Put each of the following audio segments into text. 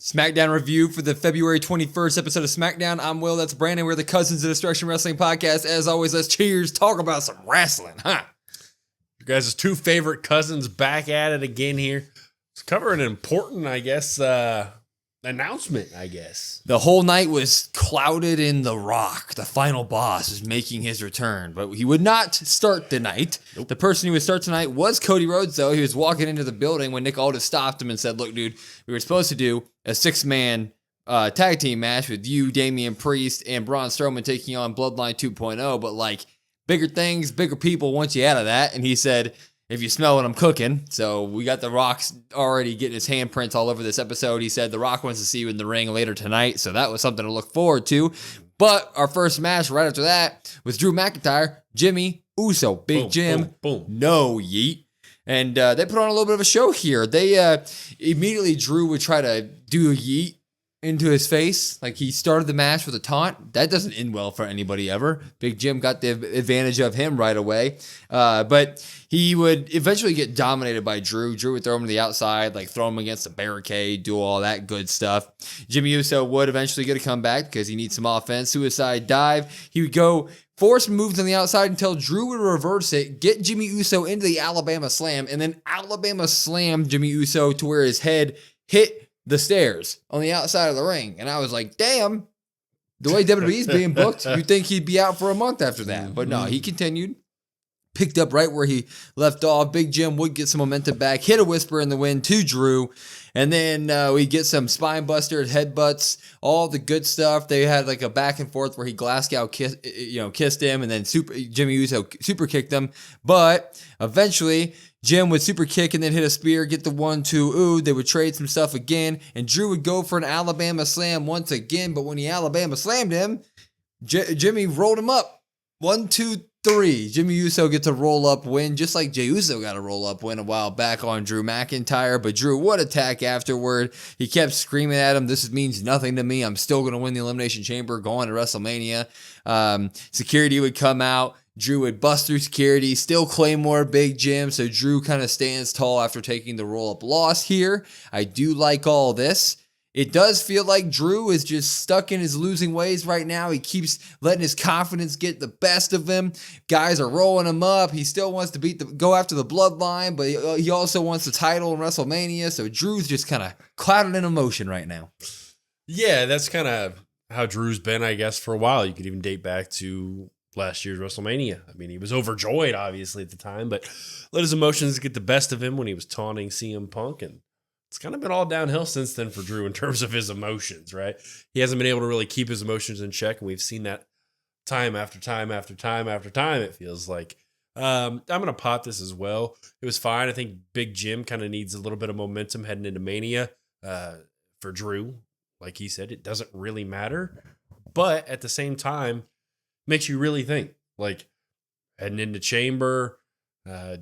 Smackdown review for the February 21st episode of Smackdown. I'm Will, that's Brandon. We're the Cousins of Destruction Wrestling Podcast. As always, let's cheers, talk about some wrestling, huh? You guys' two favorite cousins back at it again here. Let's cover an important, announcement, The whole night was clouded in The Rock. The final boss is making his return, but he would not start the night. Nope. The person who would start tonight was Cody Rhodes, though. He was walking into the building when Nick Aldis stopped him and said, look, dude, we were supposed to do a 6-man tag team match with you, Damian Priest, and Braun Strowman taking on Bloodline 2.0, but like bigger things, bigger people want you out of that. And he said, if you smell what I'm cooking. So we got The Rock's already getting his handprints all over this episode. He said The Rock wants to see you in the ring later tonight. So that was something to look forward to. But our first match right after that was Drew McIntyre, Jimmy Uso, Big Jim, no yeet. And they put on a little bit of a show here. They immediately, Drew would try to do a yeet into his face. Like he started the match with a taunt. That doesn't end well for anybody ever. Big Jim got the advantage of him right away. But he would eventually get dominated by Drew. Drew would throw him to the outside, like throw him against a barricade, do all that good stuff. Jimmy Uso would eventually get a comeback because he needs some offense. Suicide dive. He would go force moves on the outside until Drew would reverse it, get Jimmy Uso into the Alabama Slam, and then Alabama Slam Jimmy Uso to where his head hit the stairs on the outside of the ring. And I was like, damn, the way WWE's being booked, you'd think he'd be out for a month after that. But no, he continued. Picked up right where he left off. Big Jim would get some momentum back, hit a whisper in the wind to Drew, and then we get some spine busters, headbutts, all the good stuff. They had like a back and forth where he Glasgow kissed him, and then Jimmy Uso super kicked him. But eventually, Jim would super kick and then hit a spear, get the 1-2. Ooh, they would trade some stuff again, and Drew would go for an Alabama Slam once again. But when he Alabama slammed him, Jimmy rolled him up. 1, 2, 3. Jimmy Uso gets a roll-up win, just like Jey Uso got a roll-up win a while back on Drew McIntyre. But Drew would attack afterward. He kept screaming at him, this means nothing to me. I'm still going to win the Elimination Chamber going to WrestleMania. Security would come out. Drew would bust through security, still Claymore Big Jim. So Drew kind of stands tall after taking the roll-up loss here. I do like all this. It does feel like Drew is just stuck in his losing ways right now. He keeps letting his confidence get the best of him. Guys are rolling him up. He still wants to go after the bloodline, but he also wants the title in WrestleMania. So Drew's just kind of clouded in emotion right now. Yeah, that's kind of how Drew's been, I guess, for a while. You could even date back to last year's WrestleMania. I mean, he was overjoyed, obviously, at the time, but let his emotions get the best of him when he was taunting CM Punk, and it's kind of been all downhill since then for Drew in terms of his emotions, right? He hasn't been able to really keep his emotions in check, and we've seen that time after time after time after time, it feels like. I'm going to pot this as well. It was fine. I think Big Jim kind of needs a little bit of momentum heading into Mania. For Drew, like he said, it doesn't really matter. But at the same time, makes you really think. Like, heading into Chamber,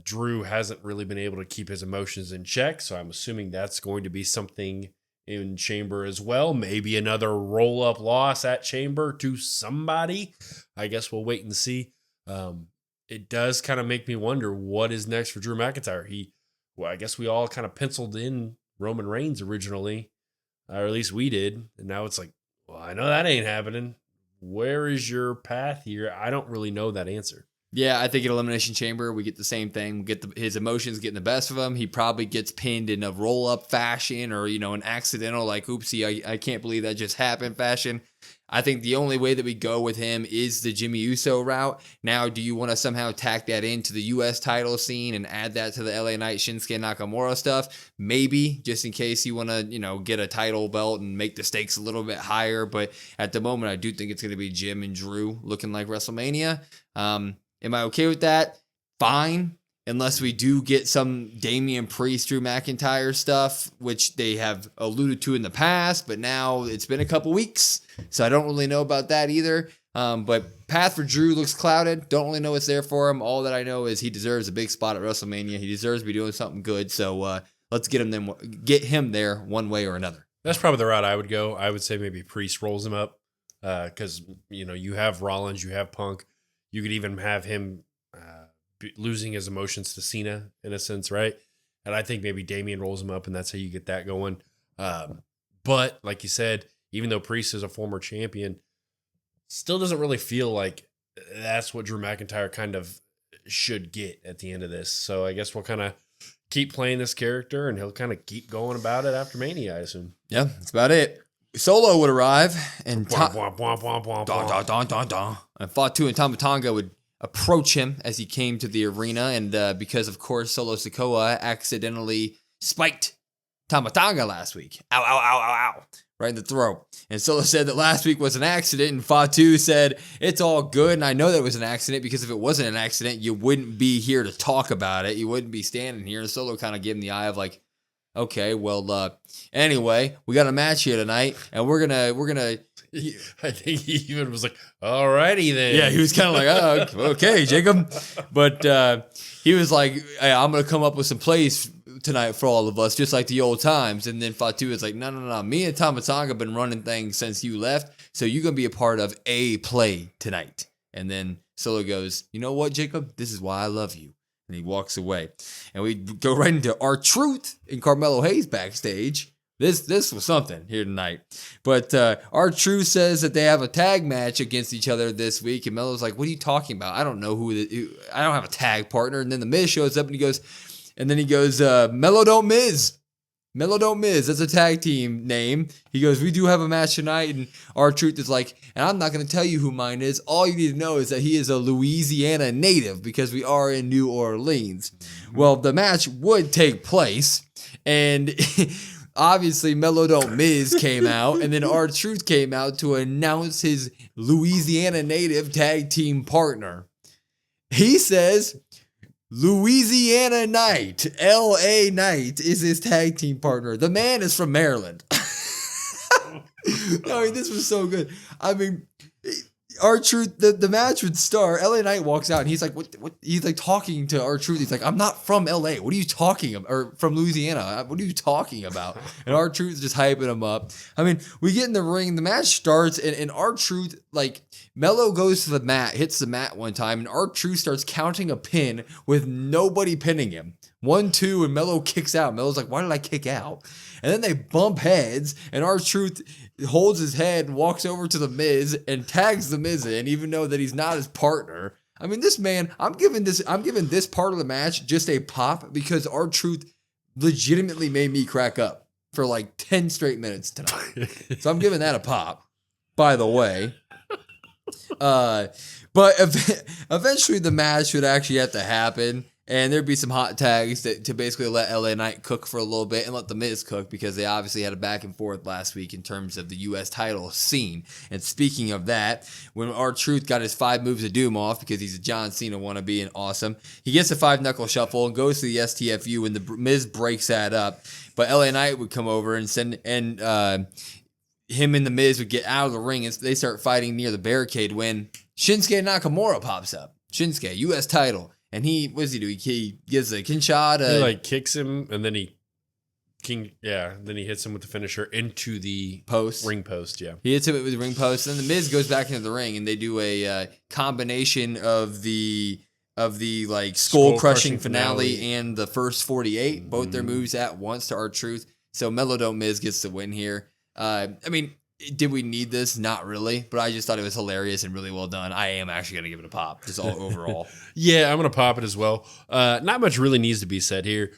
Drew hasn't really been able to keep his emotions in check, so I'm assuming that's going to be something in Chamber as well. Maybe another roll-up loss at Chamber to somebody. I guess we'll wait and see. It does kind of make me wonder what is next for Drew McIntyre. I guess we all kind of penciled in Roman Reigns originally, or at least we did, and now it's like, well, I know that ain't happening. Where is your path here? I don't really know that answer. Yeah, I think in Elimination Chamber, we get the same thing. We get his emotions getting the best of him. He probably gets pinned in a roll-up fashion or, an accidental, like, oopsie, I can't believe that just happened fashion. I think the only way that we go with him is the Jimmy Uso route. Now, do you want to somehow tack that into the U.S. title scene and add that to the LA Knight Shinsuke Nakamura stuff? Maybe, just in case you want to, get a title belt and make the stakes a little bit higher. But at the moment, I do think it's going to be Jim and Drew looking like WrestleMania. Am I okay with that? Fine. Unless we do get some Damian Priest, Drew McIntyre stuff, which they have alluded to in the past, but now it's been a couple weeks, so I don't really know about that either. But path for Drew looks clouded. Don't really know what's there for him. All that I know is he deserves a big spot at WrestleMania. He deserves to be doing something good, so let's get him there one way or another. That's probably the route I would go. I would say maybe Priest rolls him up because, you have Rollins, you have Punk. You could even have him losing his emotions to Cena in a sense, right? And I think maybe Damian rolls him up, and that's how you get that going. But like you said, even though Priest is a former champion, still doesn't really feel like that's what Drew McIntyre kind of should get at the end of this. So I guess we'll kind of keep playing this character, and he'll kind of keep going about it after Mania, I assume. Yeah, that's about it. Solo would arrive, and and Fatu and Tama Tonga would approach him as he came to the arena, and because, of course, Solo Sikoa accidentally spiked Tama Tonga last week. Ow, ow, ow, ow, ow. Right in the throat. And Solo said that last week was an accident, and Fatu said, it's all good, and I know that it was an accident, because if it wasn't an accident, you wouldn't be here to talk about it. You wouldn't be standing here. And Solo kind of gave him the eye of like, okay, well, anyway, we got a match here tonight, and we're gonna. I think he even was like, alrighty then. Yeah, he was kind of like, oh, okay, Jacob. But he was like, hey, I'm going to come up with some plays tonight for all of us, just like the old times. And then Fatu was like, no. Me and Tama Tonga have been running things since you left, so you're going to be a part of a play tonight. And then Solo goes, you know what, Jacob? This is why I love you. And he walks away. And we go right into R-Truth and Carmelo Hayes backstage. This was something here tonight. But R-Truth says that they have a tag match against each other this week. And Melo's like, what are you talking about? I don't know I don't have a tag partner. And then the Miz shows up and he goes, Melo don't Miz. Melo don't Miz. That's a tag team name. He goes, we do have a match tonight. And R-Truth is like, and I'm not going to tell you who mine is. All you need to know is that he is a Louisiana native, because we are in New Orleans. Well, the match would take place. And obviously, Melo Don't Miz came out, and then R-Truth came out to announce his Louisiana native tag team partner. He says Louisiana Knight, L.A. Knight, is his tag team partner. The man is from Maryland. This was so good. I mean, R-Truth, the match would start. LA Knight walks out and he's like, what? He's like talking to R-Truth. He's like, I'm not from LA. What are you talking about? Or from Louisiana. What are you talking about? And R-Truth is just hyping him up. I mean, we get in the ring. The match starts, and R-Truth, like, Melo goes to the mat, hits the mat one time, and R-Truth starts counting a pin with nobody pinning him. 1, 2, and Melo kicks out. Melo's like, why did I kick out? And then they bump heads, and R-Truth holds his head and walks over to the Miz and tags the Miz in, even though that he's not his partner. I mean, this man, I'm giving this part of the match just a pop, because R-Truth legitimately made me crack up for like 10 straight minutes tonight. So I'm giving that a pop, by the way. But eventually the match would actually have to happen. And there'd be some hot tags to basically let LA Knight cook for a little bit and let The Miz cook, because they obviously had a back and forth last week in terms of the U.S. title scene. And speaking of that, when R-Truth got his 5 moves of doom off, because he's a John Cena wannabe and awesome, he gets a 5-knuckle shuffle and goes to the STFU, and the Miz breaks that up. But LA Knight would come over and him and The Miz would get out of the ring, and they start fighting near the barricade when Shinsuke Nakamura pops up. Shinsuke, U.S. title. And what does he do? He gives a Kinshasa. He like kicks him, and then then he hits him with the finisher into the ring post. Yeah, he hits him with the ring post, and then the Miz goes back into the ring, and they do a combination of the like skull crushing finale and the first 48, both their moves at once to R-Truth. So Melo Don't Miz gets the win here. I mean, did we need this? Not really, but I just thought it was hilarious and really well done. I am actually going to give it a pop, just all overall. Yeah, I'm going to pop it as well. Not much really needs to be said here.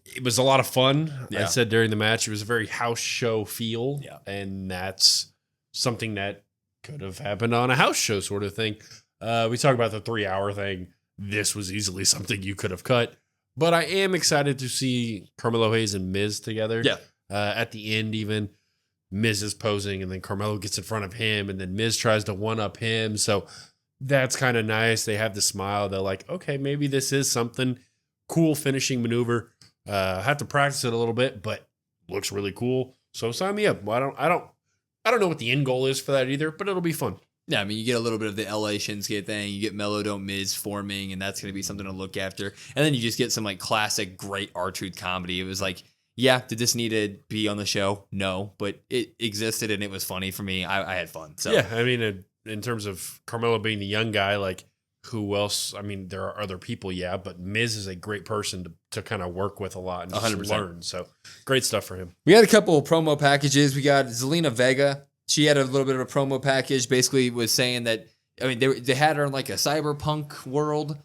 It was a lot of fun. Yeah. I said during the match, it was a very house show feel, and that's something that could have happened on a house show sort of thing. We talk about the 3-hour thing. This was easily something you could have cut, but I am excited to see Carmelo Hayes and Miz together. Yeah. At the end, even Miz is posing, and then Carmelo gets in front of him, and then Miz tries to one-up him. So that's kind of nice. They have the smile. They're like, okay, maybe this is something cool finishing maneuver. Have to practice it a little bit, but looks really cool. So sign me up. I don't know what the end goal is for that either, but it'll be fun. Yeah, I mean, you get a little bit of the LA Shinsuke thing. You get Melo Don't Miz forming, and that's going to be something to look after. And then you just get some like classic, great R-Truth comedy. It was like, yeah, did this need to be on the show? No, but it existed and it was funny for me. I had fun. So yeah, I mean, in terms of Carmelo being the young guy, like who else? I mean, there are other people, yeah, but Miz is a great person to kind of work with a lot and just 100%. learn. So great stuff for him. We had a couple of promo packages. We got Zelina Vega. She had a little bit of a promo package. Basically, was saying that they had her in like a cyberpunk world.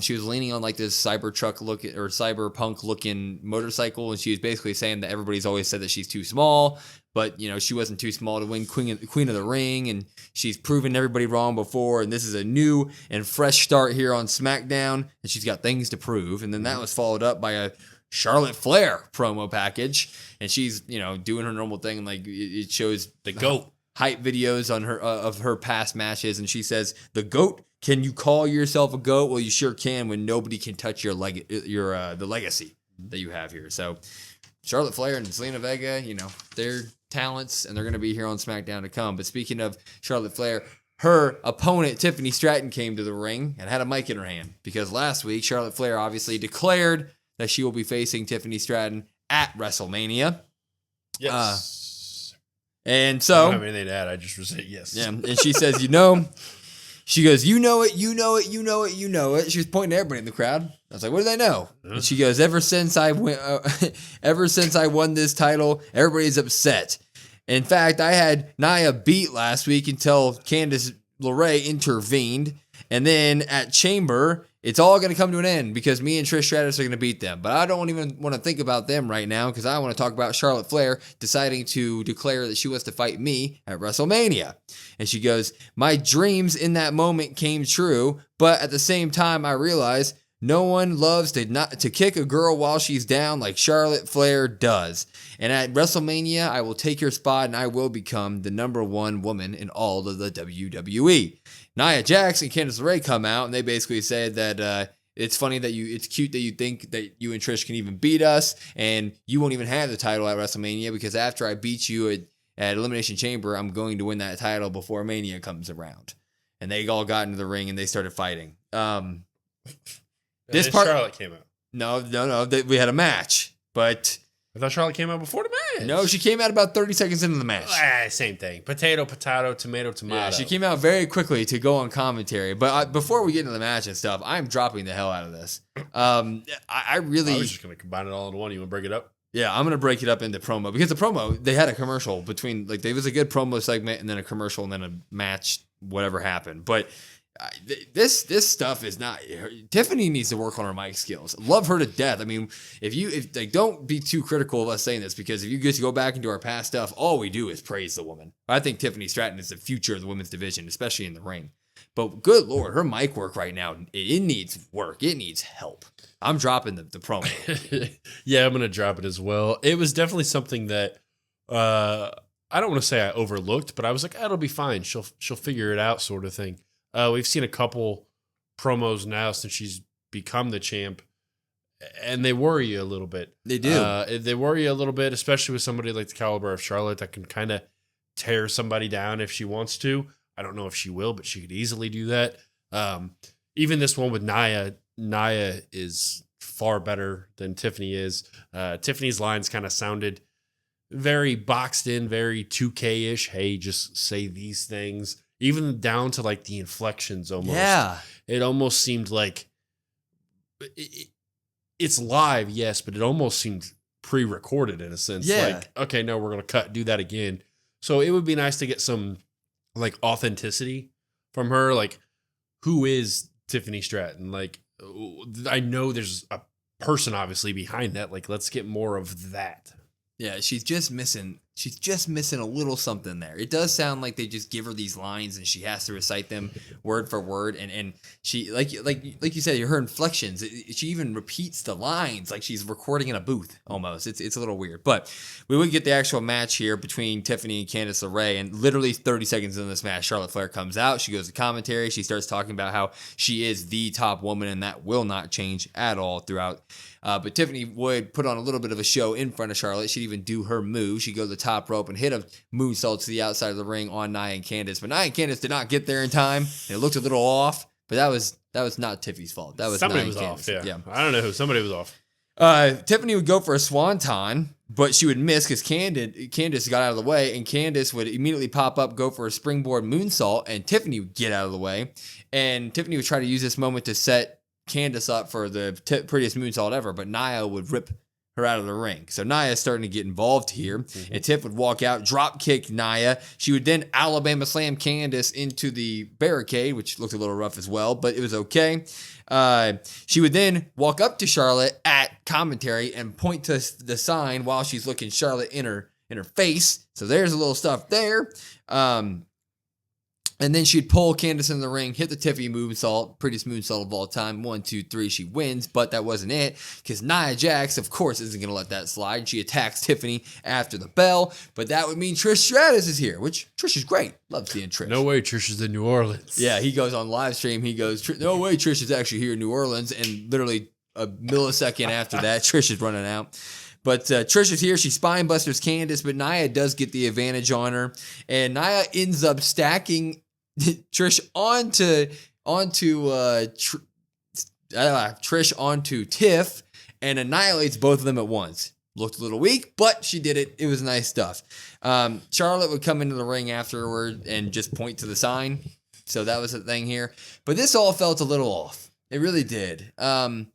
She was leaning on like this cyberpunk looking motorcycle, and she was basically saying that everybody's always said that she's too small, but she wasn't too small to win Queen of the Ring, and she's proven everybody wrong before, and this is a new and fresh start here on SmackDown, and she's got things to prove. And then that was followed up by a Charlotte Flair promo package, and she's doing her normal thing, and like it shows the GOAT hype videos on her of her past matches, and she says, "The GOAT. Can you call yourself a GOAT? Well, you sure can when nobody can touch the legacy that you have here." So Charlotte Flair and Zelina Vega, they're talents, and they're going to be here on SmackDown to come. But speaking of Charlotte Flair, her opponent, Tiffany Stratton, came to the ring and had a mic in her hand because last week, Charlotte Flair obviously declared that she will be facing Tiffany Stratton at WrestleMania. Yes. And so... I don't have anything to add. I just say yes. Yeah, and she says, she goes, you know it. She was pointing to everybody in the crowd. I was like, what do they know? Huh? And she goes, ever since I won this title, everybody's upset. In fact, I had Nia beat last week until Candice LeRae intervened. And then at Chamber, it's all going to come to an end because me and Trish Stratus are going to beat them. But I don't even want to think about them right now because I want to talk about Charlotte Flair deciding to declare that she wants to fight me at WrestleMania. And she goes, my dreams in that moment came true, but at the same time, I realized no one loves to kick a girl while she's down like Charlotte Flair does. And at WrestleMania, I will take your spot and I will become the number one woman in all of the WWE. Nia Jax and Candice LeRae come out and they basically said that it's funny that it's cute that you think that you and Trish can even beat us and you won't even have the title at WrestleMania because after I beat you at Elimination Chamber, I'm going to win that title before Mania comes around. And they all got into the ring and they started fighting. This part Charlotte came out. No. We had a match, but I thought Charlotte came out before the match. No, she came out about 30 seconds into the match. Same thing. Potato, tomato. Yeah, she came out very quickly to go on commentary. But before we get into the match and stuff, I'm dropping the hell out of this. I was just going to combine it all into one. You want to break it up? Yeah, I'm going to break it up into promo. Because the promo, they had a commercial between, like, there was a good promo segment and then a commercial and then a match, whatever happened. But this stuff is not. Tiffany needs to work on her mic skills. Love her to death. I mean, if don't be too critical of us saying this because if you just go back into our past stuff, all we do is praise the woman. I think Tiffany Stratton is the future of the women's division, especially in the ring. But good Lord, her mic work right now, it needs work. It needs help. I'm dropping the promo. Yeah, I'm gonna drop it as well. It was definitely something that I don't want to say I overlooked, but I was like, it'll be fine. She'll figure it out, sort of thing. We've seen a couple promos now since she's become the champ, and they worry you a little bit. They do. They worry you a little bit, especially with somebody like the caliber of Charlotte that can kind of tear somebody down if she wants to. I don't know if she will, but she could easily do that. Even this one with Nia is far better than Tiffany is. Tiffany's lines kind of sounded very boxed in, very 2K-ish. Hey, just say these things. Even down to like the inflections almost. Yeah. It almost seemed like it's live, yes, but it almost seemed pre-recorded in a sense. Yeah. Like, okay, no, we're going to do that again. So it would be nice to get some like authenticity from her. Like, who is Tiffany Stratton? Like, I know there's a person obviously behind that. Like, let's get more of that. Yeah, she's just missing a little something there. It does sound like they just give her these lines and she has to recite them word for word. And she like you said, her inflections. She even repeats the lines like she's recording in a booth almost. It's a little weird. But we would get the actual match here between Tiffany and Candice LeRae. And literally 30 seconds into this match, Charlotte Flair comes out. She goes to commentary. She starts talking about how she is the top woman and that will not change at all throughout. But Tiffany would put on a little bit of a show in front of Charlotte. She'd even do her move. She'd go to the top rope and hit a moonsault to the outside of the ring on Nia and Candice. But Nia and Candice did not get there in time. It looked a little off, but that was not Tiffany's fault. That was somebody Nia was and off. Candice. Yeah, I don't know who. Somebody was off. Tiffany would go for a swanton, But she would miss because Candice got out of the way, and Candice would immediately pop up, go for a springboard moonsault, and Tiffany would get out of the way. And Tiffany would try to use this moment to set Candice up for the prettiest moonsault ever, but Nia would rip her out of the ring. So Nia is starting to get involved here, and Tiff would walk out, drop kick Nia. She would then Alabama slam Candice into the barricade, which looked a little rough as well, but it was okay. She would then walk up to Charlotte at commentary and point to the sign while she's looking Charlotte in her face. So there's a little stuff there. And then she'd pull Candice in the ring, hit the Tiffany moonsault, prettiest moonsault of all time. 1, 2, 3, she wins, but that wasn't it because Nia Jax, of course, isn't going to let that slide. She attacks Tiffany after the bell, but that would mean Trish Stratus is here, which Trish is great. Love seeing Trish. No way Trish is in New Orleans. Yeah, he goes on live stream. He goes, no way Trish is actually here in New Orleans, and literally a millisecond after that, Trish is running out. But Trish is here. She spine busters Candice, but Nia does get the advantage on her, and Nia ends up stacking Trish onto Tiff and annihilates both of them at once. Looked a little weak, but she did it. It was nice stuff. Charlotte would come into the ring afterward and just point to the sign. So that was the thing here. But this all felt a little off. It really did. I'm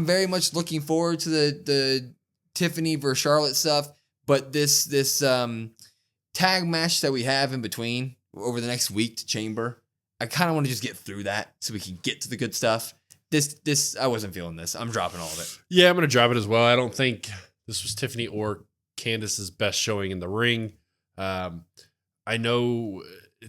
very much looking forward to the Tiffany versus Charlotte stuff. But this tag match that we have in between over the next week to Chamber, I kind of want to just get through that so we can get to the good stuff. This I wasn't feeling this. I'm dropping all of it. Yeah, I'm going to drop it as well. I don't think this was Tiffany or Candice's best showing in the ring. I know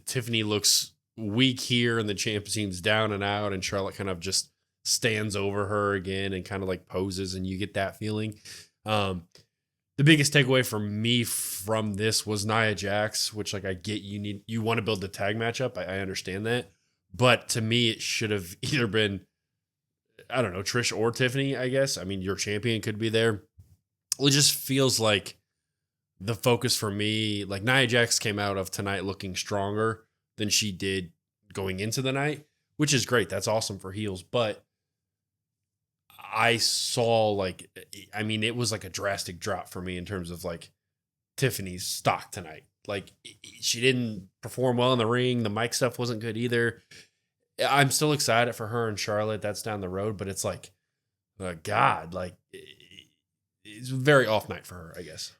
Tiffany looks weak here and the champ seems down and out, and Charlotte kind of just stands over her again and kind of like poses, and you get that feeling. The biggest takeaway for me from this was Nia Jax, which like I get you want to build the tag matchup. I understand that. But to me, it should have either been, I don't know, Trish or Tiffany, I guess. I mean, your champion could be there. It just feels like the focus for me, like Nia Jax came out of tonight looking stronger than she did going into the night, which is great. That's awesome for heels. But I saw like, I mean, it was like a drastic drop for me in terms of like Tiffany's stock tonight. Like she didn't perform well in the ring. The mic stuff wasn't good either. I'm still excited for her and Charlotte. That's down the road, but it's like, God, like it's a very off night for her, I guess.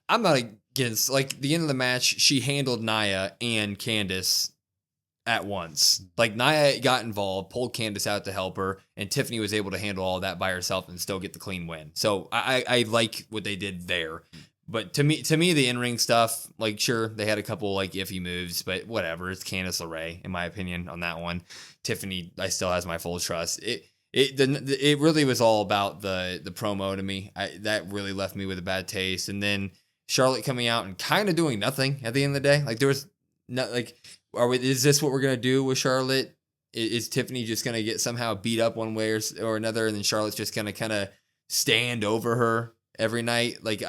I'm not against, like, the end of the match, she handled Nia and Candice at once. Like, Nia got involved, pulled Candice out to help her, and Tiffany was able to handle all that by herself and still get the clean win. So I like what they did there. But to me, the in-ring stuff, like, sure, they had a couple, like, iffy moves, but whatever. It's Candice LeRae, in my opinion, on that one. Tiffany, I still has my full trust. It really was all about the promo to me. That really left me with a bad taste. And then Charlotte coming out and kind of doing nothing at the end of the day. Like, there was not, like, is this what we're gonna do with Charlotte? Is Tiffany just gonna get somehow beat up one way or another, and then Charlotte's just gonna kind of stand over her every night? Like,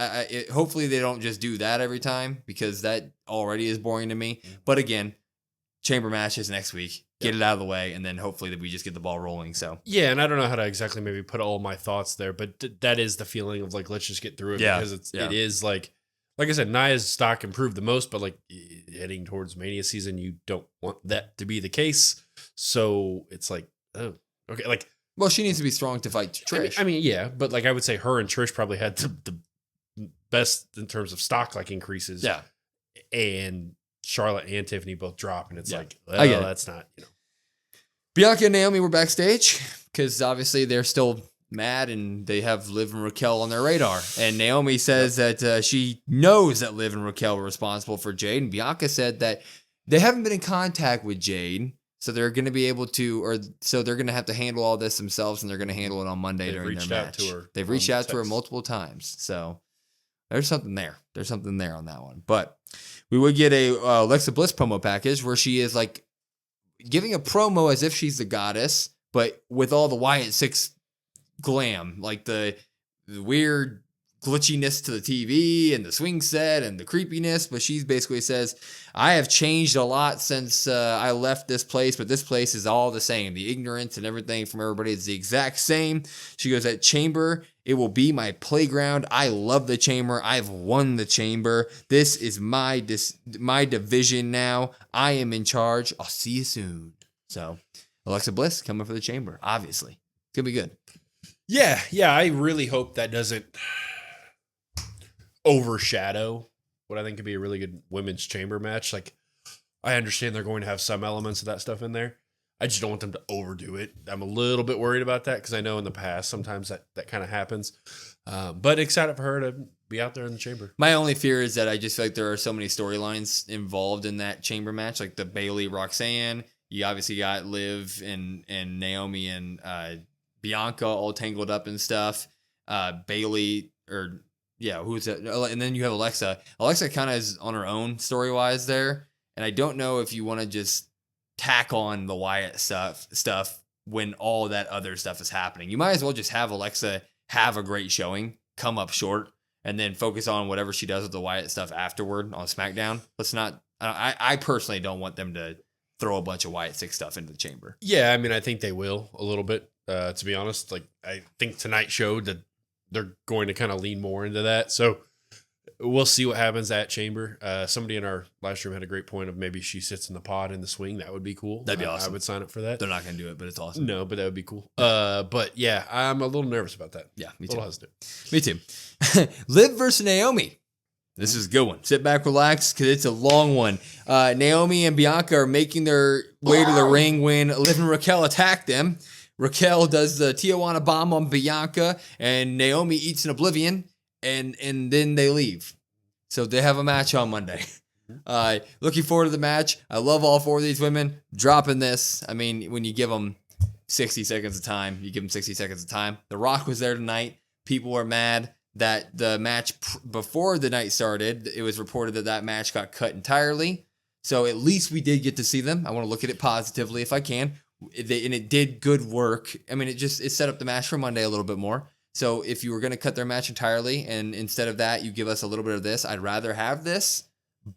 hopefully they don't just do that every time, because that already is boring to me. But again, chamber matches next week. Get it out of the way, and then hopefully that we just get the ball rolling. So yeah, and I don't know how to exactly maybe put all my thoughts there, but that is the feeling of like, let's just get through it, because it is like I said, Nia's stock improved the most, but like heading towards Mania season, you don't want that to be the case. So it's like, oh, okay, like, well, she needs to be strong to fight Trish. I mean, yeah, but like I would say her and Trish probably had the best in terms of stock like increases. Yeah, and Charlotte and Tiffany both drop, and it's like, well, that's not, Bianca and Naomi were backstage because obviously they're still mad and they have Liv and Raquel on their radar. And Naomi says that she knows that Liv and Raquel were responsible for Jade. And Bianca said that they haven't been in contact with Jade, so they're going to be able to, so they're going to have to handle all this themselves, and they're going to handle it on Monday during their match. They've reached out to her multiple times. So there's something there. There's something there on that one. But we would get a Alexa Bliss promo package where she is like giving a promo as if she's the goddess, but with all the Wyatt Six glam, like the weird glitchiness to the TV and the swing set and the creepiness. But she basically says, I have changed a lot since I left this place, but this place is all the same. The ignorance and everything from everybody is the exact same. She goes, at Chamber, It will be my playground. I love the chamber. I've won the chamber. This is my division now. I am in charge. I'll see you soon. So, Alexa Bliss coming for the chamber, obviously. It's going to be good. Yeah, I really hope that doesn't overshadow what I think could be a really good women's chamber match. Like, I understand they're going to have some elements of that stuff in there. I just don't want them to overdo it. I'm a little bit worried about that because I know in the past sometimes that kind of happens. But excited for her to be out there in the chamber. My only fear is that I just feel like there are so many storylines involved in that chamber match, like the Bayley Roxanne. You obviously got Liv and Naomi and Bianca all tangled up and stuff. Bayley who's that? And then you have Alexa. Alexa kind of is on her own story wise there, and I don't know if you want to just tack on the Wyatt stuff when all that other stuff is happening. You might as well just have Alexa have a great showing, come up short, and then focus on whatever she does with the Wyatt stuff afterward on SmackDown. Let's not. I personally don't want them to throw a bunch of Wyatt 6 stuff into the chamber. Yeah, I mean, I think they will a little bit. To be honest, like I think tonight showed that they're going to kind of lean more into that. So we'll see what happens at chamber. Somebody in our live stream had a great point of maybe she sits in the pod in the swing. That would be cool. That'd be awesome. I would sign up for that. They're not going to do it, but it's awesome. No, but that would be cool. But yeah, I'm a little nervous about that. Yeah, me a too. little hesitant. Me too. Liv versus Naomi. This is a good one. Sit back, relax, because it's a long one. Naomi and Bianca are making their way to the ring when Liv and Raquel attack them. Raquel does the Tijuana bomb on Bianca, and Naomi eats an oblivion, and then they leave. So they have a match on Monday. Looking forward to the match. I love all 4 of these women. Dropping this. I mean, when you give them 60 seconds of time, you give them 60 seconds of time. The Rock was there tonight. People were mad that the match before the night started, it was reported that match got cut entirely. So at least we did get to see them. I want to look at it positively if I can. And it did good work. I mean, it set up the match for Monday a little bit more. So if you were going to cut their match entirely and instead of that, you give us a little bit of this, I'd rather have this.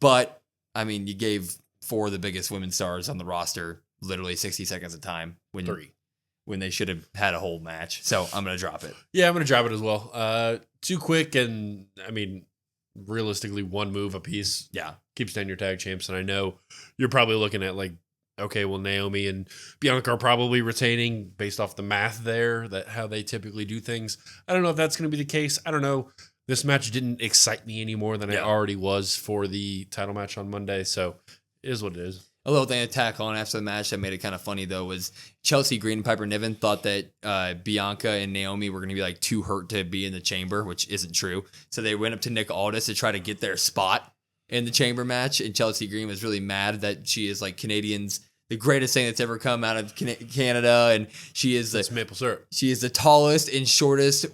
But, I mean, you gave 4 of the biggest women's stars on the roster literally 60 seconds of time when they should have had a whole match. So I'm going to drop it. Yeah, I'm going to drop it as well. Too quick and, I mean, realistically, 1 move apiece. Yeah. Keeps down your tag champs. And I know you're probably looking at like, okay, well, Naomi and Bianca are probably retaining based off the math there, that how they typically do things. I don't know if that's going to be the case. I don't know. This match didn't excite me any more than I already was for the title match on Monday. So it is what it is. A little thing to tack on after the match that made it kind of funny, though, was Chelsea Green and Piper Niven thought that Bianca and Naomi were going to be like too hurt to be in the chamber, which isn't true. So they went up to Nick Aldis to try to get their spot in the chamber match. And Chelsea Green was really mad that she is like Canadians, the greatest thing that's ever come out of Canada. And she is That's maple syrup. She is the tallest and shortest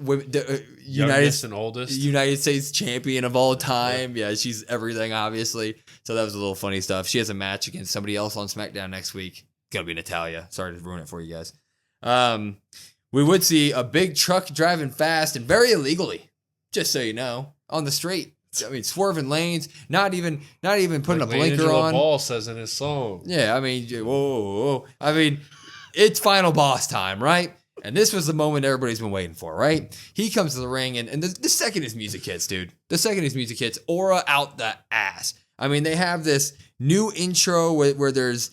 Youngest and oldest United States champion of all time. Yeah, she's everything, obviously. So that was a little funny stuff. She has a match against somebody else on SmackDown next week. Gonna be Natalya. Sorry to ruin it for you guys. We would see a big truck driving fast and very illegally, just so you know, on the straight. I mean, swerving lanes, not even putting like a blinker on. Ball says in his song. Yeah, I mean, whoa. I mean, it's final boss time, right? And this was the moment everybody's been waiting for, right? He comes to the ring, and the second his music hits, dude. The second his music hits, aura out the ass. I mean, they have this new intro where there's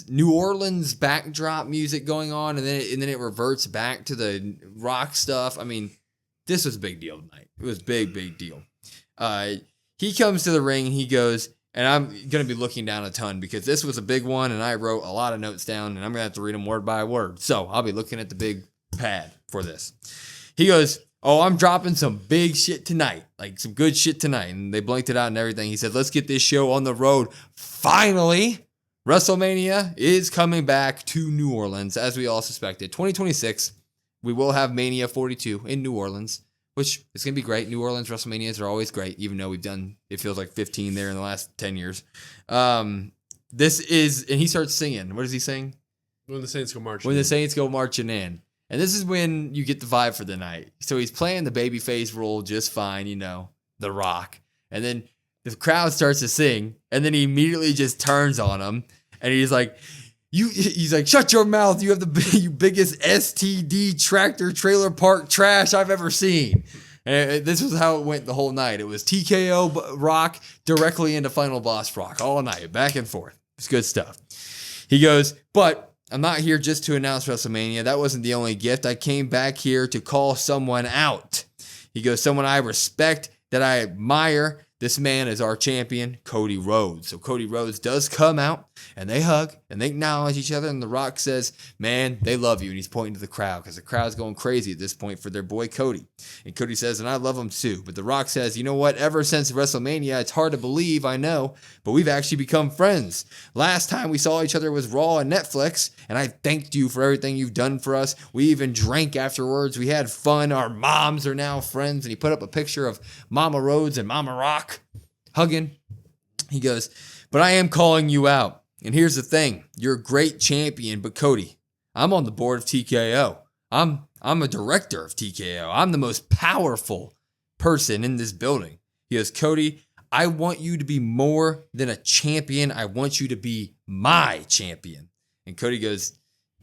New Orleans backdrop music going on, and then it reverts back to the rock stuff. I mean, this was a big deal tonight. It was big deal. He comes to the ring and he goes, and I'm going to be looking down a ton because this was a big one and I wrote a lot of notes down and I'm going to have to read them word by word. So I'll be looking at the big pad for this. He goes, "Oh, I'm dropping some big shit tonight, like some good shit tonight." And they blanked it out and everything. He said, "Let's get this show on the road. Finally, WrestleMania is coming back to New Orleans, as we all suspected. 2026, we will have Mania 42 in New Orleans. Which is going to be great. New Orleans WrestleManias are always great, even though we've done, it feels like 15 there in the last 10 years. This is, and he starts singing. What does he sing? When the Saints go marching When the Saints go marching in. And this is when you get the vibe for the night. So he's playing the babyface role just fine, you know, The Rock. And then the crowd starts to sing, and then he immediately just turns on him. And he's like, He's like, shut your mouth. You have the biggest STD tractor trailer park trash I've ever seen. And this was how it went the whole night. It was TKO Rock directly into Final Boss Rock all night, back and forth. It's good stuff. He goes, but I'm not here just to announce WrestleMania. That wasn't the only gift. I came back here to call someone out. He goes, someone I respect, that I admire. This man is our champion, Cody Rhodes. So Cody Rhodes does come out, and they hug, and they acknowledge each other, and The Rock says, man, they love you. And he's pointing to the crowd, because the crowd's going crazy at this point for their boy Cody. And Cody says, and I love him too. But The Rock says, you know what? Ever since WrestleMania, it's hard to believe, I know, but we've actually become friends. Last time we saw each other was Raw and Netflix, and I thanked you for everything you've done for us. We even drank afterwards. We had fun. Our moms are now friends. And he put up a picture of Mama Rhodes and Mama Rock hugging. He goes, but I am calling you out. And here's the thing. You're a great champion, but Cody, I'm on the board of TKO. I'm a director of TKO. I'm the most powerful person in this building. He goes, Cody, I want you to be more than a champion. I want you to be my champion. And Cody goes,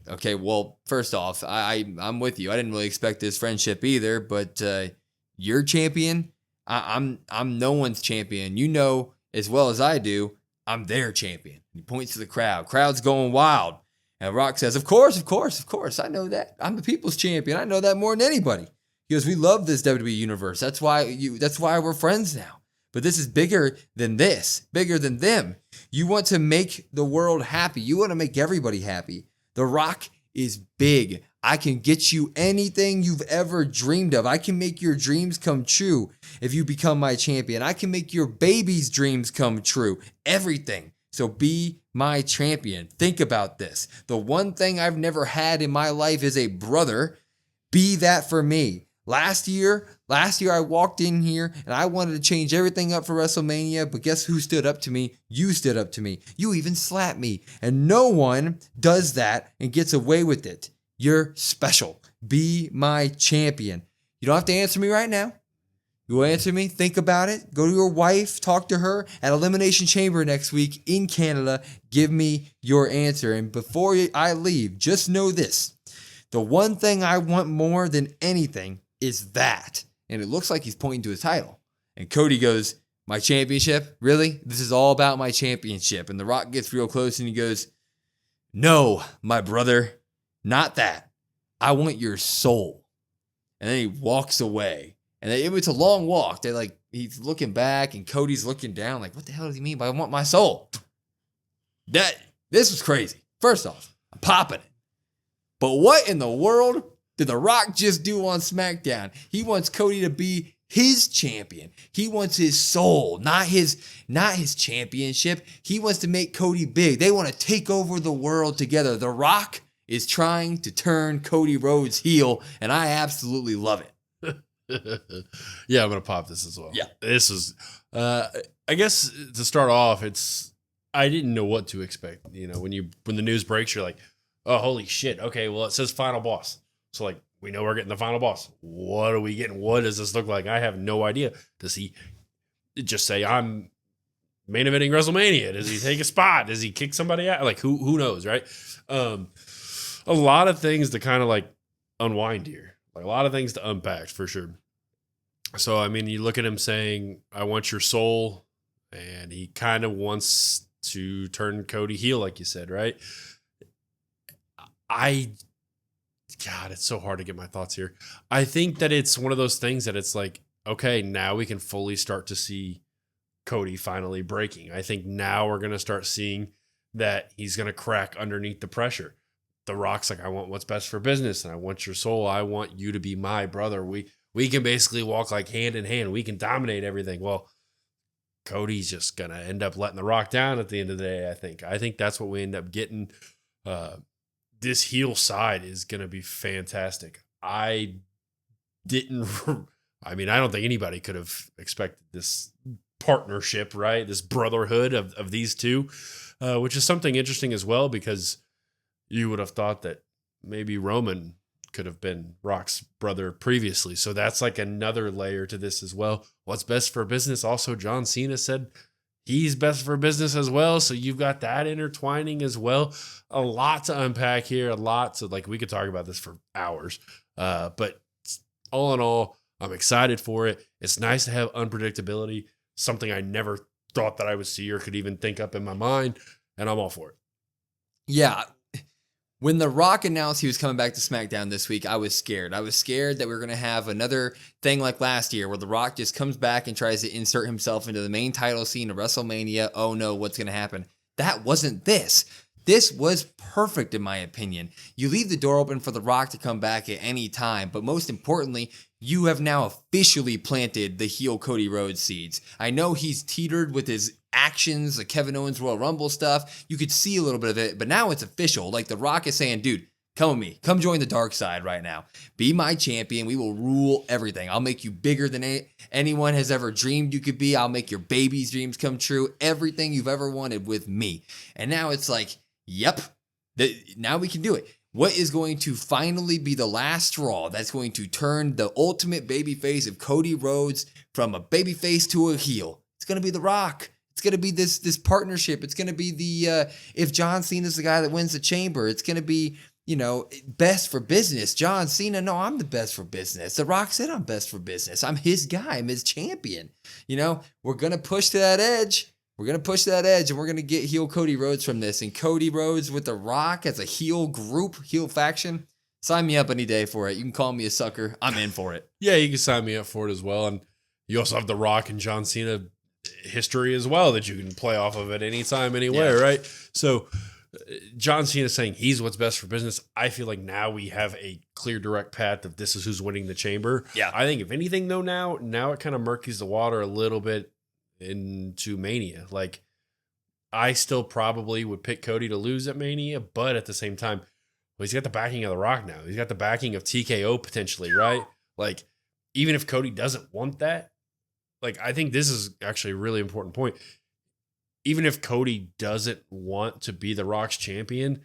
okay, well, first off, I'm with you. I didn't really expect this friendship either, but you're champion. I'm no one's champion. You know as well as I do, I'm their champion. He points to the crowd. Crowd's going wild. And Rock says, of course. I know that. I'm the people's champion. I know that more than anybody. He goes, we love this WWE universe. That's why we're friends now. But this is bigger than this, bigger than them. You want to make the world happy. You want to make everybody happy. The Rock is big. I can get you anything you've ever dreamed of. I can make your dreams come true if you become my champion. I can make your baby's dreams come true. Everything. So be my champion. Think about this. The one thing I've never had in my life is a brother. Be that for me. Last year I walked in here and I wanted to change everything up for WrestleMania, but guess who stood up to me? You stood up to me. You even slapped me. And no one does that and gets away with it. You're special. Be my champion. You don't have to answer me right now. You will answer me. Think about it. Go to your wife. Talk to her at Elimination Chamber next week in Canada. Give me your answer. And before I leave, just know this. The one thing I want more than anything is that. And it looks like he's pointing to his title. And Cody goes, my championship? Really? This is all about my championship. And The Rock gets real close and he goes, no, my brother. Not that. I want your soul. And then he walks away. And it was a long walk. He's looking back and Cody's looking down like, what the hell does he mean by I want my soul? This was crazy. First off, I'm popping it. But what in the world did The Rock just do on SmackDown? He wants Cody to be his champion. He wants his soul, not his championship. He wants to make Cody big. They want to take over the world together. The Rock is trying to turn Cody Rhodes heel, and I absolutely love it. Yeah, I'm gonna pop this as well. Yeah, this is. I guess to start off, I didn't know what to expect. You know, when the news breaks, you're like, oh, holy shit. Okay, well, it says final boss, so like we know we're getting the final boss. What are we getting? What does this look like? I have no idea. Does he just say I'm main eventing WrestleMania? Does he take a spot? Does he kick somebody out? Like who knows, right? A lot of things to kind of like unwind here. Like a lot of things to unpack for sure. So, I mean, you look at him saying, I want your soul. And he kind of wants to turn Cody heel, like you said, right? God, it's so hard to get my thoughts here. I think that it's one of those things that it's like, okay, now we can fully start to see Cody finally breaking. I think now we're going to start seeing that he's going to crack underneath the pressure. The Rock's like, I want what's best for business, and I want your soul. I want you to be my brother. We can basically walk like hand in hand. We can dominate everything. Well, Cody's just going to end up letting The Rock down at the end of the day, I think. I think that's what we end up getting. This heel side is going to be fantastic. I don't think anybody could have expected this partnership, right? This brotherhood of these two, which is something interesting as well, because you would have thought that maybe Roman could have been Rock's brother previously. So that's like another layer to this as well. What's best for business? Also, John Cena said he's best for business as well. So you've got that intertwining as well. A lot to unpack here. A lot to, like, we could talk about this for hours. But all in all, I'm excited for it. It's nice to have unpredictability, something I never thought that I would see or could even think up in my mind. And I'm all for it. Yeah. When The Rock announced he was coming back to SmackDown this week, I was scared. I was scared that we were going to have another thing like last year where The Rock just comes back and tries to insert himself into the main title scene of WrestleMania. Oh no, what's going to happen? That wasn't this. This was perfect in my opinion. You leave the door open for The Rock to come back at any time, but most importantly, you have now officially planted the heel Cody Rhodes seeds. I know he's teetered with his actions, the Kevin Owens Royal Rumble stuff. You could see a little bit of it, but now it's official. Like The Rock is saying, dude, come with me. Come join the dark side right now. Be my champion. We will rule everything. I'll make you bigger than anyone has ever dreamed you could be. I'll make your baby's dreams come true. Everything you've ever wanted with me. And now it's like, yep, now we can do it. What is going to finally be the last straw that's going to turn the ultimate babyface of Cody Rhodes from a babyface to a heel? It's going to be The Rock. It's going to be this partnership. It's going to be if John Cena's the guy that wins the chamber, it's going to be, best for business. John Cena, no, I'm the best for business. The Rock said I'm best for business. I'm his guy. I'm his champion. We're going to push to that edge. We're going to push that edge, and we're going to get heel Cody Rhodes from this. And Cody Rhodes with The Rock as a heel group, heel faction, sign me up any day for it. You can call me a sucker. I'm in for it. Yeah, you can sign me up for it as well. And you also have The Rock and John Cena history as well that you can play off of at any time, anywhere, right? So John Cena saying he's what's best for business. I feel like now we have a clear, direct path of this is who's winning the chamber. Yeah. I think if anything, though, now it kind of murkies the water a little bit into Mania. Like, I still probably would pick Cody to lose at Mania, but at the same time, well, he's got the backing of The Rock now. He's got the backing of TKO potentially, right? Like, even if Cody doesn't want that, like, I think this is actually a really important point. Even if Cody doesn't want to be The Rock's champion,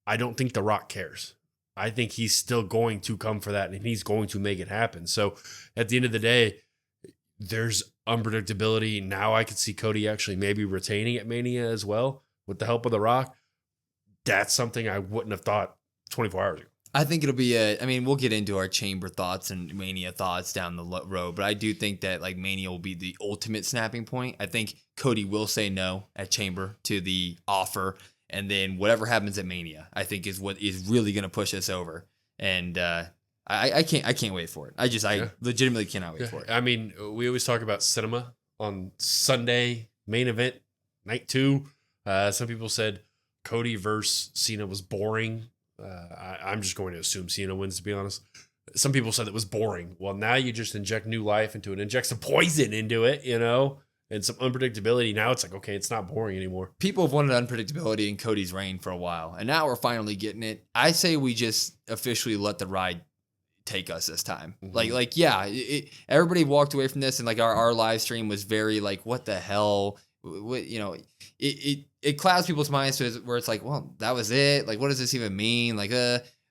I don't think The Rock cares. I think he's still going to come for that, and he's going to make it happen. So at the end of the day, there's unpredictability. Now I could see Cody actually maybe retaining at Mania as well with the help of The Rock. That's something I wouldn't have thought 24 hours ago. I think it'll be we'll get into our chamber thoughts and Mania thoughts down the road, but I do think that like Mania will be the ultimate snapping point. I think Cody will say no at chamber to the offer, and then whatever happens at Mania, I think is what is really going to push us over. And I can't wait for it. I legitimately cannot wait for it. I mean, we always talk about cinema on Sunday, main event, night 2. Some people said Cody versus Cena was boring. I'm just going to assume Cena wins, to be honest. Some people said it was boring. Well, now you just inject new life into it, inject some poison into it, and some unpredictability. Now it's like, okay, it's not boring anymore. People have wanted unpredictability in Cody's reign for a while, and now we're finally getting it. I say we just officially let the ride take us this time. Mm-hmm. Everybody walked away from this, and like our live stream was very like, what the hell? It clouds people's minds to where it's like, well, that was it. Like, what does this even mean? Like,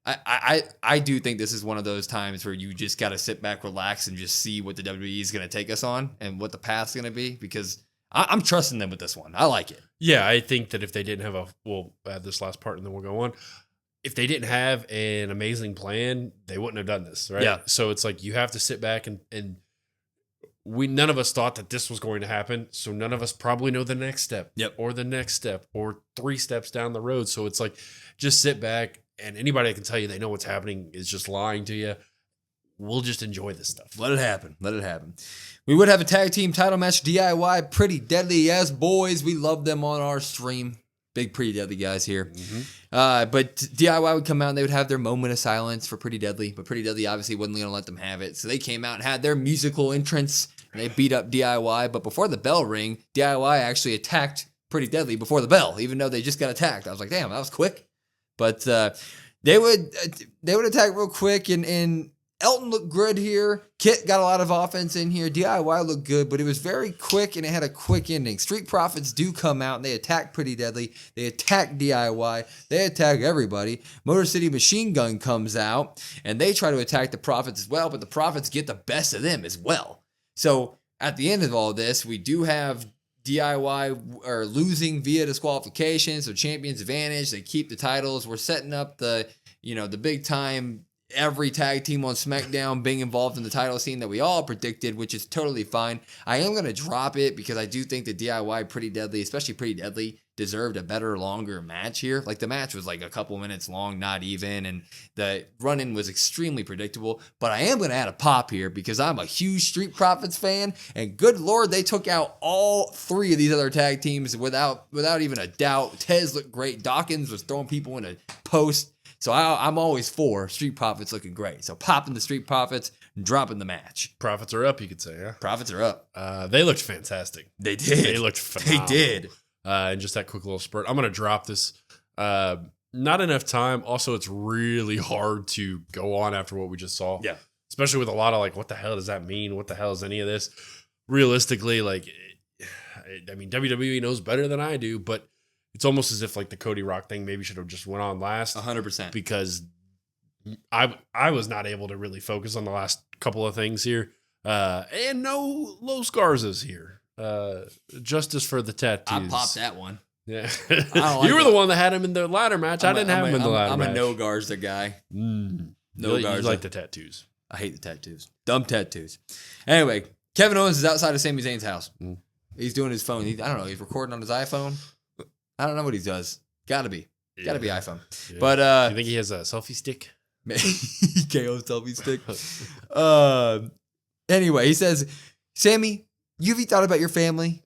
I do think this is one of those times where you just got to sit back, relax, and just see what the WWE is going to take us on and what the path's going to be, because I'm trusting them with this one. I like it. Yeah, I think that if they didn't have we'll add this last part and then we'll go on. If they didn't have an amazing plan, they wouldn't have done this, right? Yeah. So it's like you have to sit back and none of us thought that this was going to happen. So none of us probably know the next step. Yep. Or the next step or 3 steps down the road. So it's like, just sit back, and anybody that can tell you they know what's happening is just lying to you. We'll just enjoy this stuff. Let it happen. Let it happen. We would have a tag team title match, DIY, Pretty Deadly. Yes, boys, we love them on our stream. Big Pretty Deadly guys here. Mm-hmm. But DIY would come out and they would have their moment of silence for Pretty Deadly. But Pretty Deadly obviously wasn't going to let them have it. So they came out and had their musical entrance. And they beat up DIY. But before the bell ring, DIY actually attacked Pretty Deadly before the bell, even though they just got attacked. I was like, damn, that was quick. But they would attack real quick. And Elton looked good here. Kit got a lot of offense in here. DIY looked good, but it was very quick, and it had a quick ending. Street Profits do come out, and they attack Pretty Deadly. They attack DIY. They attack everybody. Motor City Machine Gun comes out, and they try to attack the Profits as well, but the Profits get the best of them as well. So at the end of all this, we do have DIY are losing via disqualification, so champion's advantage. They keep the titles. We're setting up the big time, every tag team on SmackDown being involved in the title scene that we all predicted, which is totally fine. I am going to drop it because I do think the DIY Pretty Deadly, especially Pretty Deadly, deserved a better, longer match here. Like, the match was like a couple minutes long, not even, and the run-in was extremely predictable. But I am going to add a pop here because I'm a huge Street Profits fan, and good Lord, they took out all 3 of these other tag teams without even a doubt. Tez looked great. Dawkins was throwing people in a post. So I'm always for Street Profits looking great. So popping the Street Profits, dropping the match. Profits are up, you could say, yeah? Profits are up. They looked fantastic. They did. They looked phenomenal. They did. And just that quick little spurt. I'm going to drop this. Not enough time. Also, it's really hard to go on after what we just saw. Yeah. Especially with a lot of like, what the hell does that mean? What the hell is any of this? Realistically, like, I mean, WWE knows better than I do, but it's almost as if like the Cody Rock thing maybe should have just went on last. 100%. Because I was not able to really focus on the last couple of things here. And no Los Garzas here. Justice for the tattoos. I popped that one. Yeah. Like you were the one that had him in the ladder match. I didn't have him in the ladder match. I'm a no Garza guy. No Garza. You like the tattoos. I hate the tattoos. Dumb tattoos. Anyway, Kevin Owens is outside of Sami Zayn's house. He's doing his phone. I don't know. He's recording on his iPhone. I don't know what he does. Gotta be. Gotta be iPhone. Yeah. But you think he has a selfie stick? KO selfie stick. Anyway, he says, Sammy, have you thought about your family?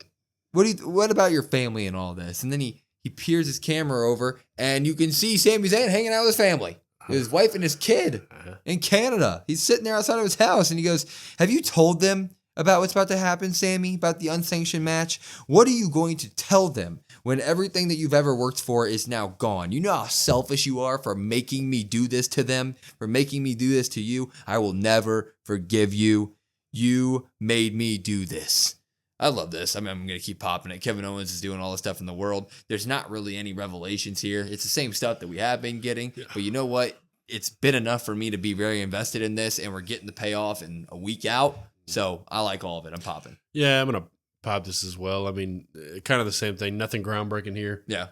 What about your family and all this? And then he peers his camera over, and you can see Sami Zayn hanging out with his family. His wife and his kid in Canada. He's sitting there outside of his house, and he goes, have you told them about what's about to happen, Sammy, about the unsanctioned match? What are you going to tell them when everything that you've ever worked for is now gone? You know how selfish you are for making me do this to them, for making me do this to you? I will never forgive you. You made me do this. I love this. I mean, I'm going to keep popping it. Kevin Owens is doing all the stuff in the world. There's not really any revelations here. It's the same stuff that we have been getting. Yeah. But you know what? It's been enough for me to be very invested in this, and we're getting the payoff in a week out. So I like all of it. I'm popping. Yeah, I'm going to pop this as well. I mean, kind of the same thing. Nothing groundbreaking here. Yeah.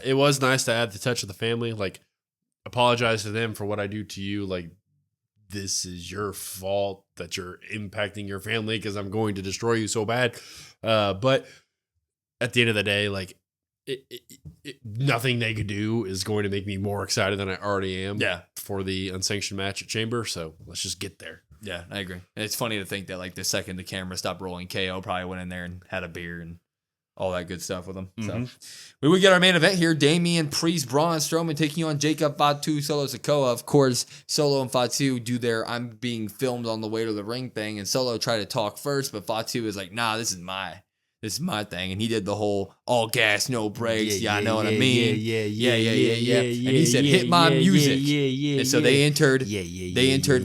It was nice to add the touch of the family. Like, apologize to them for what I do to you. Like, this is your fault that you're impacting your family because I'm going to destroy you so bad. But at the end of the day, like, nothing they could do is going to make me more excited than I already am. Yeah. For the unsanctioned match at Chamber. So let's just get there. Yeah, I agree. And it's funny to think that like the second the camera stopped rolling, KO probably went in there and had a beer and all that good stuff with him. Mm-hmm. So we would get our main event here. Damian Priest, Braun Strowman taking on Jacob Fatu, Solo Sikoa. Of course, Solo and Fatu do their I'm being filmed on the way to the ring thing, and Solo tried to talk first, but Fatu is like, nah, this is my thing. And he did the whole all gas, no brakes. Yeah, I know what I mean. Yeah. And he said, hit my music. And so they entered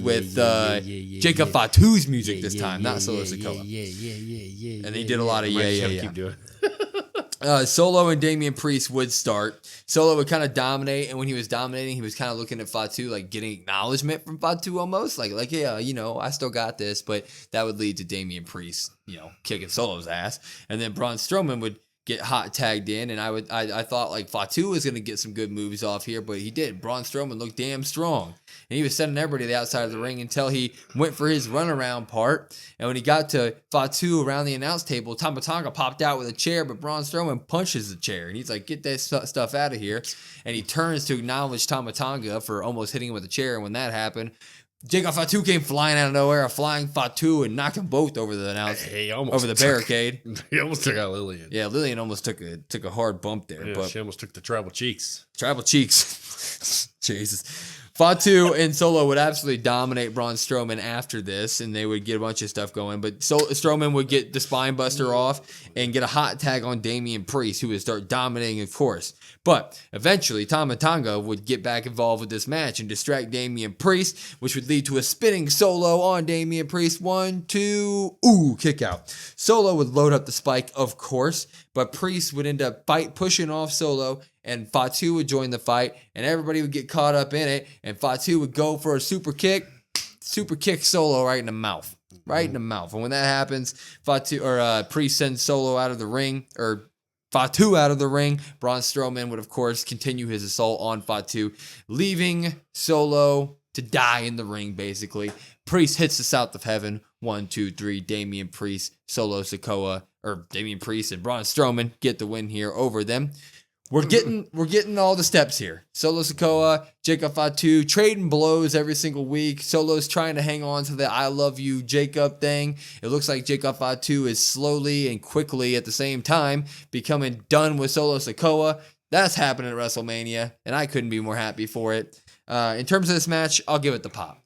with Jacob Fatu's music this time, not Solo Sikoa. And they did a lot of Keep doing. Solo and Damian Priest would start. Solo would kind of dominate, and when he was dominating, he was kind of looking at Fatu, like getting acknowledgement from Fatu almost. Like, yeah, I still got this, but that would lead to Damian Priest, kicking Solo's ass. And then Braun Strowman would get hot tagged in, and I thought like Fatu was going to get some good moves off here, but he did. Braun Strowman looked damn strong, and he was sending everybody to the outside of the ring until he went for his runaround part. And when he got to Fatu around the announce table, Tama Tonga popped out with a chair, but Braun Strowman punches the chair, and he's like, get that stuff out of here. And he turns to acknowledge Tama Tonga for almost hitting him with a chair, and when that happened, Jacob Fatu came flying out of nowhere, a flying Fatu, and knocked them both over the over the barricade. He almost took out Lillian. Yeah, Lillian almost took a hard bump there. Yeah, but she almost took the tribal cheeks. Jesus. Fatu and Solo would absolutely dominate Braun Strowman after this, and they would get a bunch of stuff going. But Strowman would get the spine buster off and get a hot tag on Damian Priest, who would start dominating, of course. But eventually, Tama Tonga would get back involved with this match and distract Damian Priest, which would lead to a spinning Solo on Damian Priest. 1, 2, kick out. Solo would load up the spike, of course, but Priest would end up pushing off Solo, and Fatu would join the fight, and everybody would get caught up in it, and Fatu would go for a super kick Solo right in the mouth. right in the mouth. And when that happens, Priest sends Solo out of the ring, or Fatu out of the ring. Braun Strowman would, of course, continue his assault on Fatu, leaving Solo to die in the ring, basically. Priest hits the South of Heaven. 1, 2, 3. Damian Priest, Solo Sikoa, or Damian Priest and Braun Strowman get the win here over them. We're getting all the steps here. Solo Sikoa, Jacob Fatu, trading blows every single week. Solo's trying to hang on to the I love you Jacob thing. It looks like Jacob Fatu is slowly and quickly at the same time becoming done with Solo Sikoa. That's happening at WrestleMania, and I couldn't be more happy for it. In terms of this match, I'll give it the pop.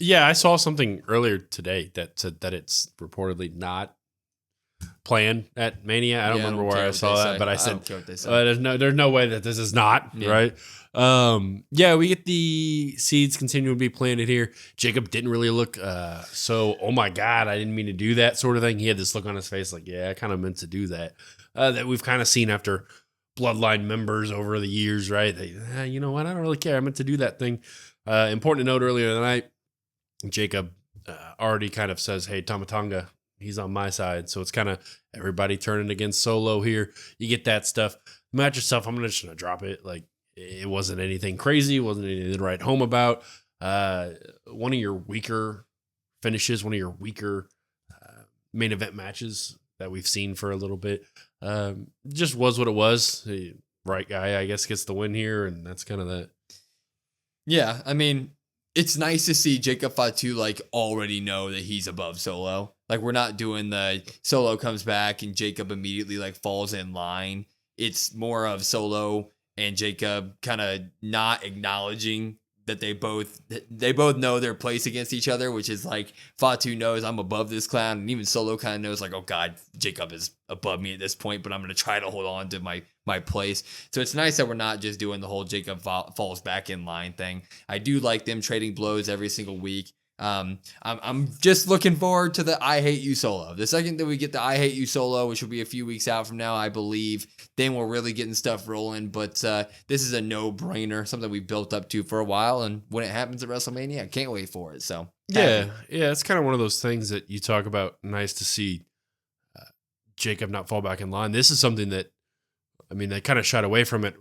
Yeah, I saw something earlier today that said that it's reportedly not planned at Mania. I don't remember where I saw that, but I said there's no way that this is not, right? We get the seeds continue to be planted here. Jacob didn't really look oh my God, I didn't mean to do that sort of thing. He had this look on his face like, yeah, I kind of meant to do that. That we've kind of seen after Bloodline members over the years, right? You know what? I don't really care. I meant to do that thing. Important to note earlier tonight, Jacob already kind of says, hey, Tamatanga, he's on my side. So it's kind of everybody turning against Solo here. You get that stuff. The match itself, I'm just going to drop it. Like, it wasn't anything crazy. It wasn't anything to write home about. One of your weaker finishes, one of your weaker main event matches that we've seen for a little bit. Just was what it was. The right guy, I guess, gets the win here, and that's kind of that. Yeah, I mean, it's nice to see Jacob Fatu already know that he's above Solo. We're not doing the Solo comes back and Jacob immediately falls in line. It's more of Solo and Jacob kind of not acknowledging that they both know their place against each other, which is Fatu knows I'm above this clown, and even Solo kind of knows oh God, Jacob is above me at this point, but I'm going to try to hold on to my place. So it's nice that we're not just doing the whole Jacob falls back in line thing. I do like them trading blows every single week. I'm just looking forward to the I Hate You Solo. The second that we get the I Hate You Solo, which will be a few weeks out from now, I believe, then we're really getting stuff rolling. But this is a no-brainer, something we built up to for a while, and when it happens at WrestleMania, I can't wait for it. So yeah, it's kind of one of those things that you talk about. Nice to see Jacob not fall back in line. This is something that, I mean, they kind of shied away from it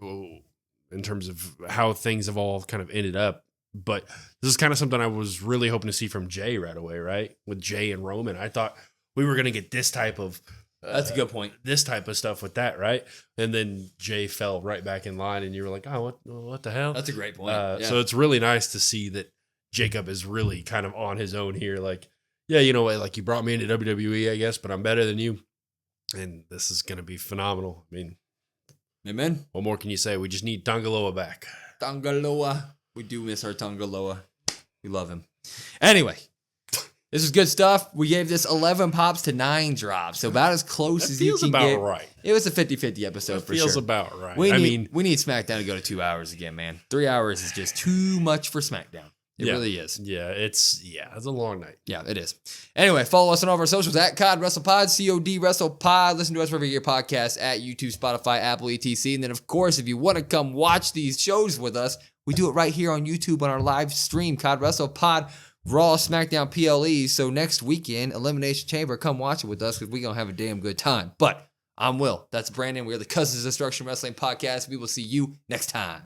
in terms of how things have all kind of ended up. But this is kind of something I was really hoping to see from Jay right away, right? With Jay and Roman. I thought we were going to get this type of... that's a good point. This type of stuff with that, right? And then Jay fell right back in line, and you were like, oh, what the hell? That's a great point. So it's really nice to see that Jacob is really kind of on his own here. Yeah, you know what? You brought me into WWE, I guess, but I'm better than you. And this is going to be phenomenal. I mean... Amen. What more can you say? We just need Tongaloa back. Tongaloa. We do miss our Tongaloa. We love him. Anyway, this is good stuff. We gave this 11 pops to 9 drops, so about as close as you can get. Feels about right. It was a 50-50 episode for sure. Feels about right. We need SmackDown to go to 2 hours again, man. 3 hours is just too much for SmackDown. It really is. Yeah, it's a long night. Yeah, it is. Anyway, follow us on all of our socials at COD WrestlePod, COD WrestlePod. Listen to us wherever you get your podcasts at YouTube, Spotify, Apple, etc. And then, of course, if you want to come watch these shows with us, we do it right here on YouTube on our live stream, COD WrestlePod, Raw, SmackDown, PLE. So next weekend, Elimination Chamber, come watch it with us because we're going to have a damn good time. But I'm Will. That's Brandon. We're the Cousins of Destruction Wrestling Podcast. We will see you next time.